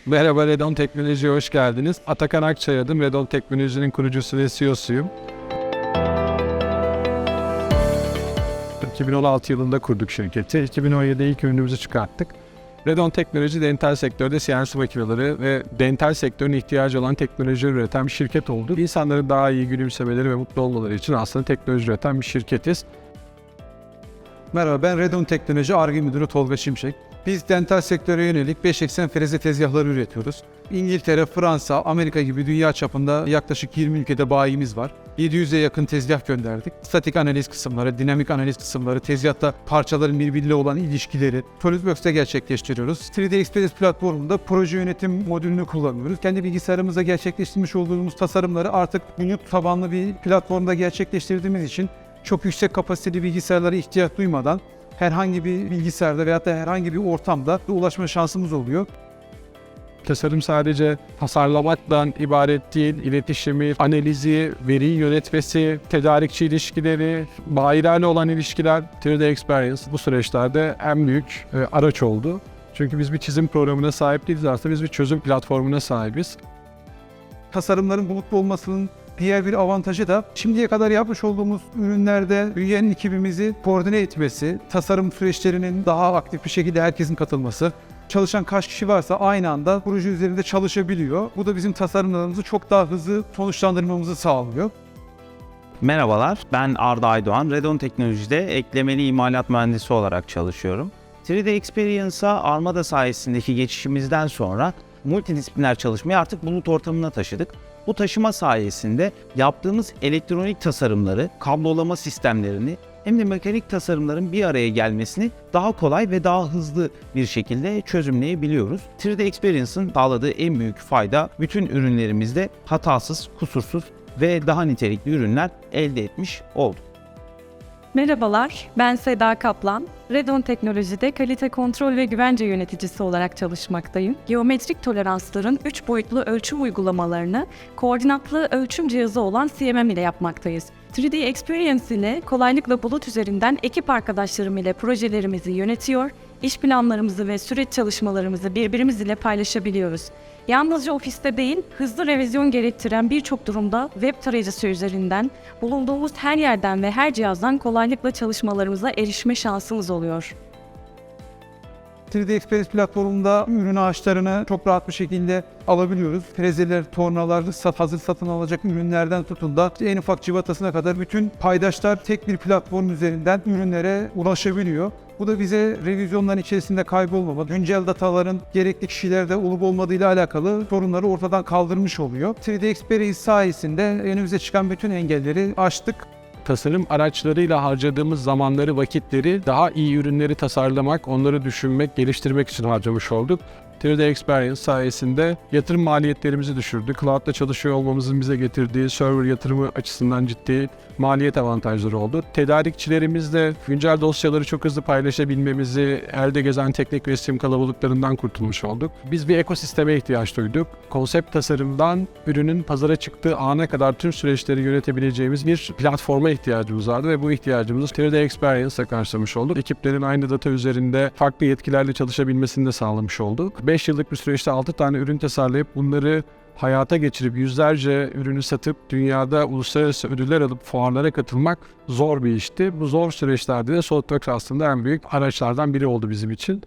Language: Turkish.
Merhaba, Redon Teknoloji'ye hoş geldiniz. Atakan Akçay adım, Redon Teknoloji'nin kurucusu ve CEO'suyum. 2016 yılında kurduk şirketi. 2017'de ilk ürünümüzü çıkarttık. Redon Teknoloji, dental sektörde CNC makineleri ve dental sektörüne ihtiyacı olan teknoloji üreten bir şirket oldu. İnsanların daha iyi gülümsemeleri ve mutlu olmaları için aslında teknoloji üreten bir şirketiz. Merhaba, ben Redon Teknoloji Ar-Ge Müdürü Tolga Şimşek. Biz dental sektöre yönelik 5 eksen freze tezgahları üretiyoruz. İngiltere, Fransa, Amerika gibi dünya çapında yaklaşık 20 ülkede bayimiz var. 700'e yakın tezgah gönderdik. Statik analiz kısımları, dinamik analiz kısımları, tezgahta parçaların birbiriyle olan ilişkileri SolidWorks'te gerçekleştiriyoruz. 3D Experience platformunda proje yönetim modülünü kullanıyoruz. Kendi bilgisayarımızda gerçekleştirmiş olduğumuz tasarımları artık Unity tabanlı bir platformda gerçekleştirdiğimiz için çok yüksek kapasiteli bilgisayarlara ihtiyaç duymadan herhangi bir bilgisayarda veyahut da herhangi bir ortamda ulaşma şansımız oluyor. Tasarım sadece tasarlamaktan ibaret değil, iletişimi, analizi, veriyi yönetmesi, tedarikçi ilişkileri, bayilerle olan ilişkiler, 3D Experience bu süreçlerde en büyük araç oldu. Çünkü biz bir çizim programına sahip değiliz, aslında biz bir çözüm platformuna sahibiz. Tasarımların bulutlu olmasının diğer bir avantajı da şimdiye kadar yapmış olduğumuz ürünlerde büyüyen ekibimizi koordine etmesi, tasarım süreçlerinin daha aktif bir şekilde herkesin katılması. Çalışan kaç kişi varsa aynı anda proje üzerinde çalışabiliyor. Bu da bizim tasarımlarımızı çok daha hızlı sonuçlandırmamızı sağlıyor. Merhabalar, ben Arda Aydoğan. Redon Teknoloji'de eklemeli imalat mühendisi olarak çalışıyorum. 3D Experience'a Armada sayesindeki geçişimizden sonra multidisipliner çalışmayı artık bulut ortamına taşıdık. Bu taşıma sayesinde yaptığımız elektronik tasarımları, kablolama sistemlerini hem de mekanik tasarımların bir araya gelmesini daha kolay ve daha hızlı bir şekilde çözümleyebiliyoruz. 3D Experience'ın sağladığı en büyük fayda bütün ürünlerimizde hatasız, kusursuz ve daha nitelikli ürünler elde etmiş olduk. Merhabalar, ben Seda Kaplan. Redon Teknoloji'de kalite kontrol ve güvence yöneticisi olarak çalışmaktayım. Geometrik toleransların 3 boyutlu ölçüm uygulamalarını koordinatlı ölçüm cihazı olan CMM ile yapmaktayız. 3D Experience ile kolaylıkla bulut üzerinden ekip arkadaşlarım ile projelerimizi yönetiyor, iş planlarımızı ve süreç çalışmalarımızı birbirimiz ile paylaşabiliyoruz. Yalnızca ofiste değil, hızlı revizyon gerektiren birçok durumda web tarayıcısı üzerinden bulunduğumuz her yerden ve her cihazdan kolaylıkla çalışmalarımıza erişme şansımız oluyor. 3D Experience platformunda ürün ağaçlarını çok rahat bir şekilde alabiliyoruz. Frezeler, tornalar, hazır satın alacak ürünlerden tutun da en ufak civatasına kadar bütün paydaşlar tek bir platform üzerinden ürünlere ulaşabiliyor. Bu da bize revizyonların içerisinde kaybolmama, güncel dataların gerekli kişilerde olup olmadığıyla alakalı sorunları ortadan kaldırmış oluyor. 3D Experience sayesinde önümüze çıkan bütün engelleri aştık. Tasarım araçlarıyla harcadığımız zamanları, vakitleri daha iyi ürünleri tasarlamak, onları düşünmek, geliştirmek için harcamış olduk. 3D Experience sayesinde yatırım maliyetlerimizi düşürdü. Cloud'da çalışıyor olmamızın bize getirdiği server yatırımı açısından ciddi maliyet avantajları oldu. Tedarikçilerimizle güncel dosyaları çok hızlı paylaşabilmemizi, elde gezen teknik ve sim kalabalıklarından kurtulmuş olduk. Biz bir ekosisteme ihtiyaç duyduk. Konsept tasarımdan ürünün pazara çıktığı ana kadar tüm süreçleri yönetebileceğimiz bir platforma ihtiyacımız vardı ve bu ihtiyacımızı 3D Experience'la karşılamış olduk. Ekiplerin aynı data üzerinde farklı yetkilerle çalışabilmesini de sağlamış olduk. 5 yıllık bir süreçte 6 tane ürün tasarlayıp bunları hayata geçirip yüzlerce ürünü satıp dünyada uluslararası ödüller alıp fuarlara katılmak zor bir işti. Bu zor süreçlerde de SolidWorks aslında en büyük araçlardan biri oldu bizim için.